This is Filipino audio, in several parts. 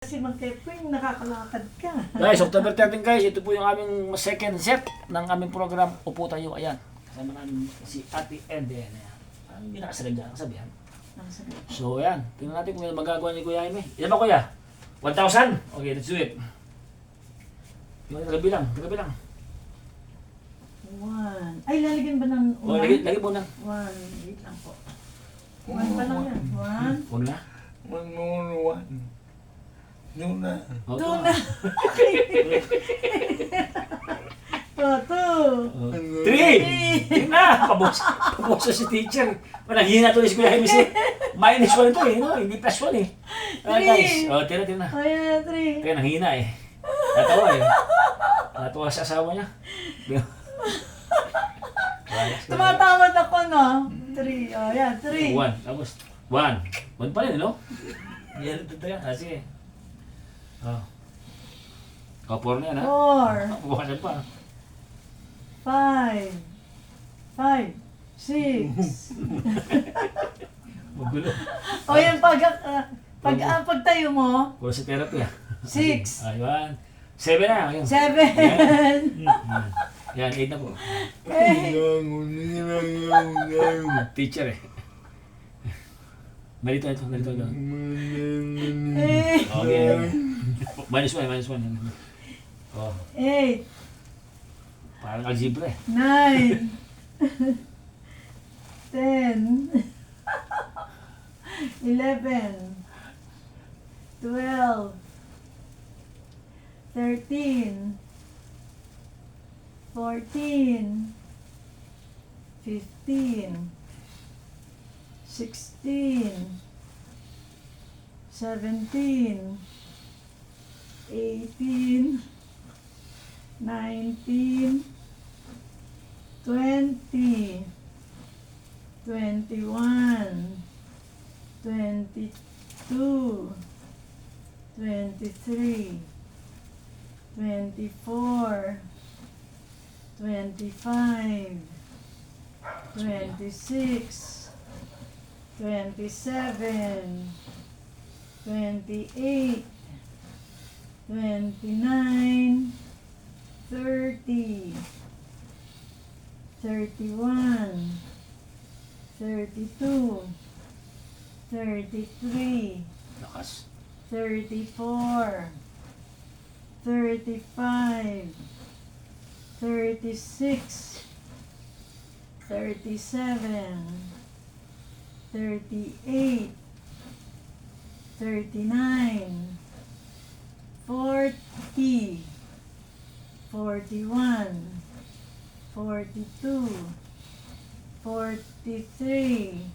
Kasi magkepwing, nakakalakad ka. Guys, October 13 guys, ito po yung aming second set ng aming program. Upo tayo, ayan. Kasama namin si Ate Eden. Ayan. Parang hindi nakasalag dyan, kasabihan. So, ayan. Tingnan natin kung ano magagawa ni Kuya Jaime. Ilan ba Kuya? 1,000? Okay, let's do it. Tagabilang. 1. Ay, lalagyan ba ng 1? O, lagi mo na. 1. Wait lang po. 1 pa lang yan. 1. Una? 1. Doon na. O, 2 na. 2. 3! na! Pabuso si teacher. Mananghina to si Kuya Jaime si minus 1 ito eh. No? Hindi plus 1 eh. Guys, o, tira na. Ayan, 3. Kaya nanghina eh. Natawa eh. Natawa sa asawa niya. Tumatawad ako, no? 3. O, yan, 3. 1. Tapos, 1. 1 pa rin, no? Yan, ito yan. Sige. Oh. 4 na yan, ha? 4. Bukasan pa. 5. 5. 6. Magulo. O, yan, pagtayo mo, Puro sa therapy, ha? 6. Ayun. 7 na. Ayun. 7. Yan, 8 na po. Teacher eh. Malito ito. Okay. Minus 1. Oh, 8. parang algebra eh. 9. 10. 11. 12. 13. 14. 15. 16. 17. 18. 19. 20. 21. 22. 23. 24. 25. 26. 27. 28. 29. 30. 31. 32. 33. Lakas. 34. 35. 36. 37. 38. 39. 40. 41. 42. 43.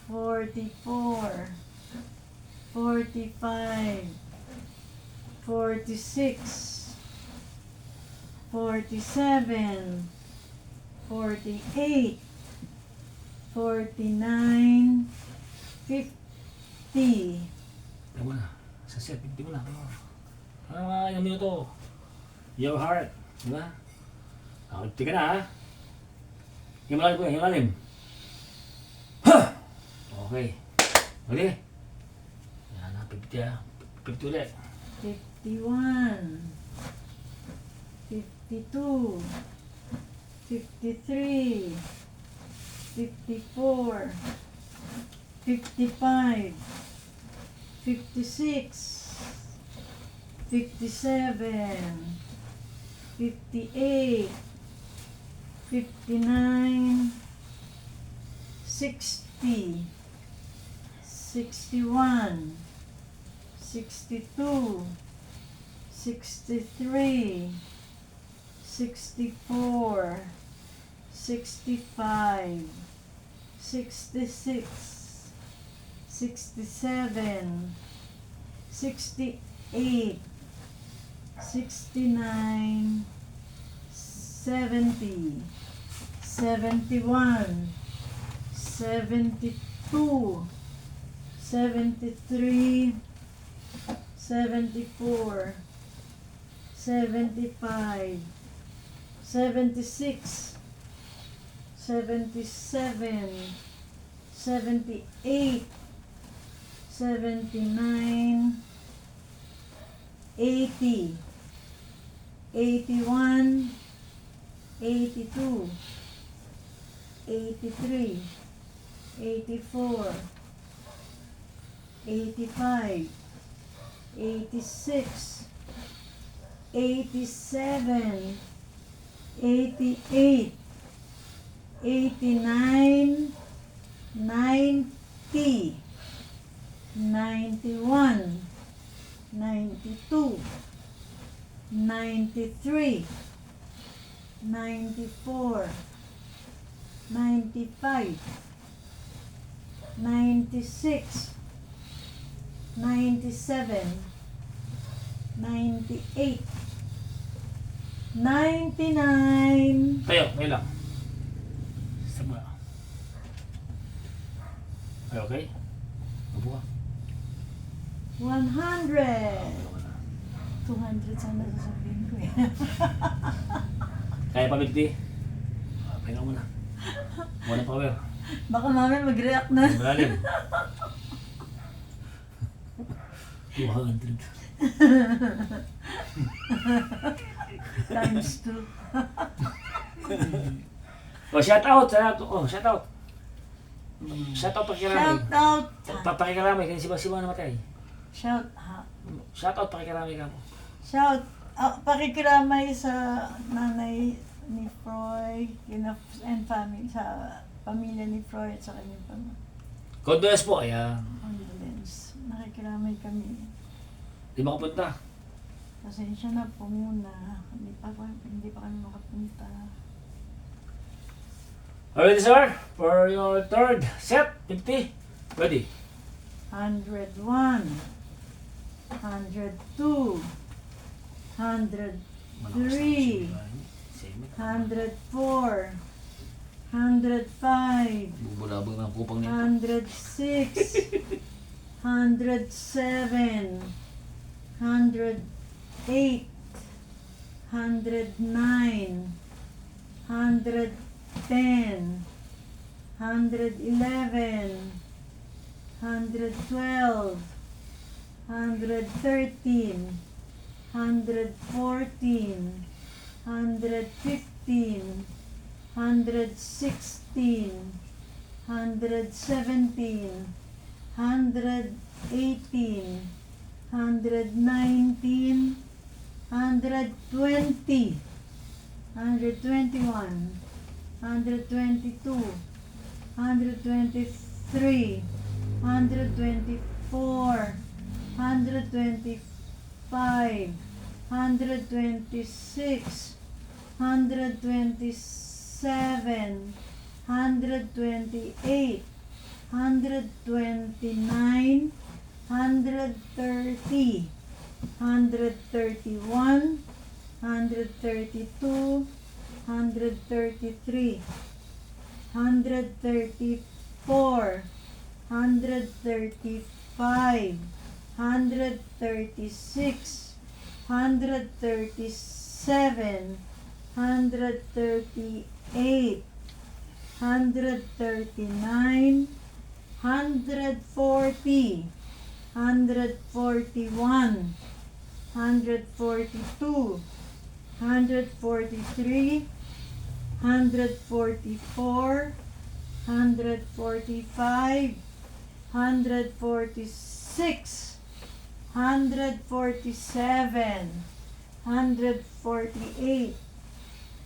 44. 45. 46. 47. 48. 49. 50. Tama na. Sa set, 50 mo na. Ano mga ilang minuto? Your heart. Di ba? Tika na ha. Yung malalim ko, yung malalim. Okay. Uli. Yan na, 50 ha. 50 ulit. 51. 52. 53. 54. 55. 56. 57. 58. 59. 60. 61. 62. 63. 64. 65. 66. 67. 68. 69. 70. 71. 72. 73. 74. 75. 76. 77. 78. 79. 80, 81, 82, 83, 84, 85, 86, 87, 88, 89, 90, 91, 92, 93, 94, 95, 96, 97, 98, 99, Tayo lang. Sama. Ay, okay? Mabuha. 100. 200 sana sasabihin ko eh. Kaya pa 50? Pahinga muna. Muna power. Baka mami mag-react na. Malalim. 200. Times 2. Shout out. Shout out. Shout out pakiramay. Shout out. Pakiramay, kaya si Bang namatay. Shout out. Shout out pakiramay ka mo. Shout out. Pakikiramay sa nanay ni Froy and family, sa pamilya ni Froy at sa kanyang pamilya. Condolence po, ayan. Condolence. Nakikiramay kami. Di makapunta. Pasensya na po muna. Hindi pa kami makapunta. Alright, sir. For your third set, 50. Ready? 101, 102, 103, 104, 105, Bubulabog ng kupang nito. 106, 107, 108, 109, 110, 111, 112, 113, 114, 115, 116, 117, 118, 119, 120, 121, 122, 123, 124, 125, 126, 127, 128, 129, 130, 131, 132, 133, 134, 135, 136, 137, 138, 139, 140, 141, 142, 143, 144, 145, 146, 147, 148,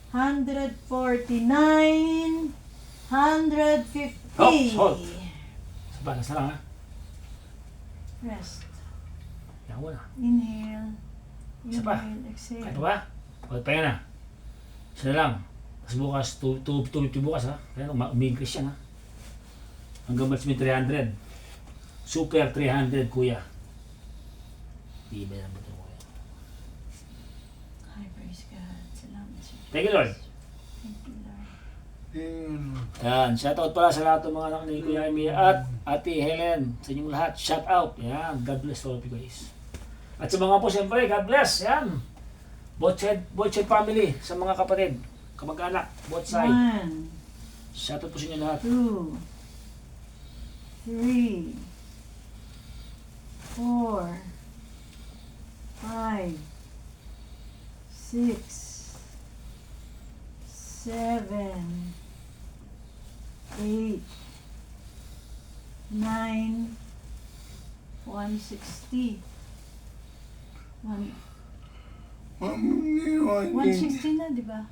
149, 150. Hold. Sabalas na lang, ha? Rest. Yan mo na. Inhale. Isa pa. Inhale. Exhale. Kaya pa ba? O, pahinga na. Isa na lang. Tapos bukas, 250 bukas, ha? Kaya umi-increase yan, ha? Hanggang match may 300. Super 300, kuya. Di ba yan ba ito, kuya? Hi, praise God. Salamat sir. Thank you, Lord. Thank you, Lord. Yan, shoutout pala sa lahat ng mga anak ni Kuya Jaime at Ate Helen, sa inyong lahat, shoutout. Yan, God bless all of you guys. At sa mga po, siyempre, God bless. Yan. Both side family, sa mga kapatid, kamag-anak, both side. 1, Shoutout po sa inyo lahat. 2, 3, 4, 5, 6, 7, 8, 9, 160. 160 na, di ba?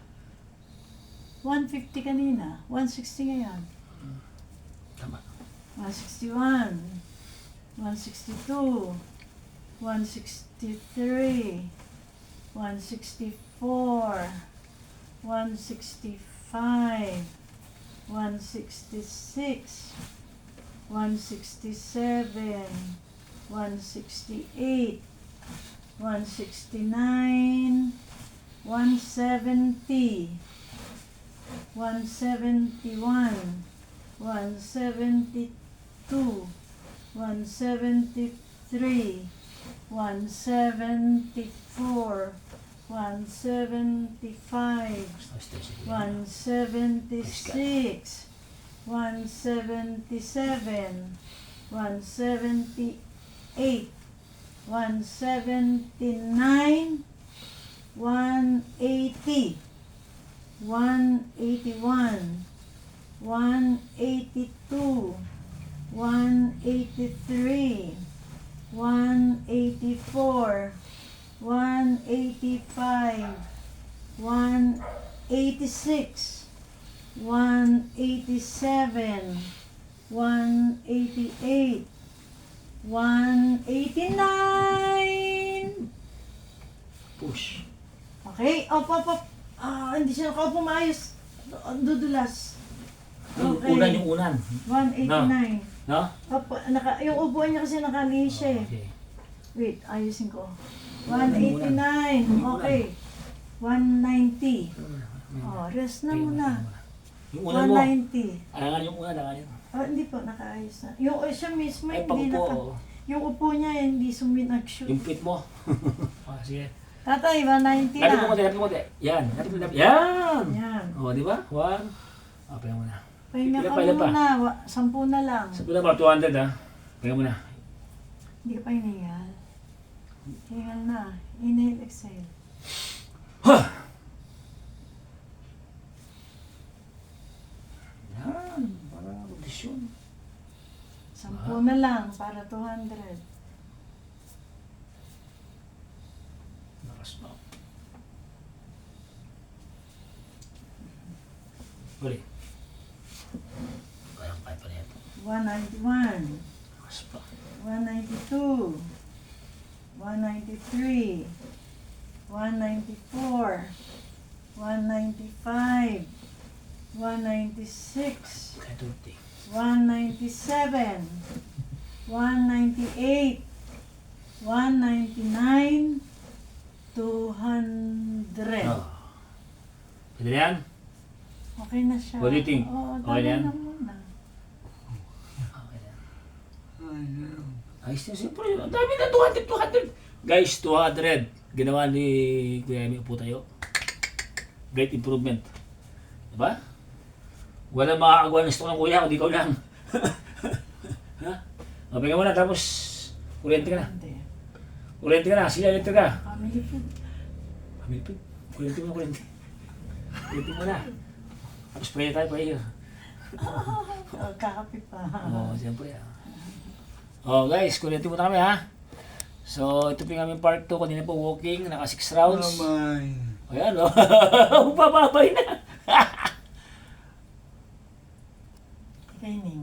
150 kanina. 160 ngayon. Tama. 161, 162, 163, 164, 165, 166, 167, 168, 169, 170, 171, 172, 173, 174, 175, 176, 177, 178, 179, 180, 181, 182, 183, 184, 185, 186, 187, 188, 189. Push. Okay, up. Hindi siya nakaupo maayos. Dudulas. Okay. Unan yung unan. 189. No? Opo, yung upuan niya kasi nakalihi siya eh. Okay. Wait, ayusin ko. 189. Okay. 190. Oh, rest na muna. Yung unan mo. 190. Alangan yung unan, alangan yun. Hindi po, nakaayos na. Yung siya mismo, Ay, hindi pag-upo. yung upo niya, hindi suminag-shoot. Yung pit mo. Sige. Tatay, 190 Lapit mo na. konti, lapit mo konti. Yan. Lapit. Yan! Yan. O, di ba? 1. Pahinga mo na. Pahinga ka Ilan pa? muna. 10 na lang. Sabi na ba, 200 ha? Pahinga mo na. Hindi ka pa hinihingal. Hingal na. Inhale, exhale. Yan. Para kondisyon. 10 na lang para 200. Nakas pa. Uli. Kayang kaya pa na ito. 191. Nakas pa. 192. 193. 194. 195. 196. Kaya 30. 197. 198. 199. 200. Oh. Pwede na yan? Okay na siya. What do you think? Oo, Okay na yan? tama na muna. Okay na. Ayos na siyempre. Ang dami na, 200. Guys, 200. Ginawa ni Kuya Jaime, upo tayo. Great improvement. Diba? Walang makakagawa ng stock ng kuya, kundi ikaw lang. Ha? O, bigyan mo na, tapos kuryente ka na. Hindi. Kuryente ka na, sila electric ka. Family food. Pamilipin. Kuryente mo na, kuryente. Kuryente mo na. Tapos pwede tayo pa iyo. Kakapi pa. Oo, siyempre. Oh, guys, kuryente mo na kami ha. So, ito po yung aming part 2. Kanina po walking, naka 6 rounds. Ayan, oh. Bababay na. Kainin.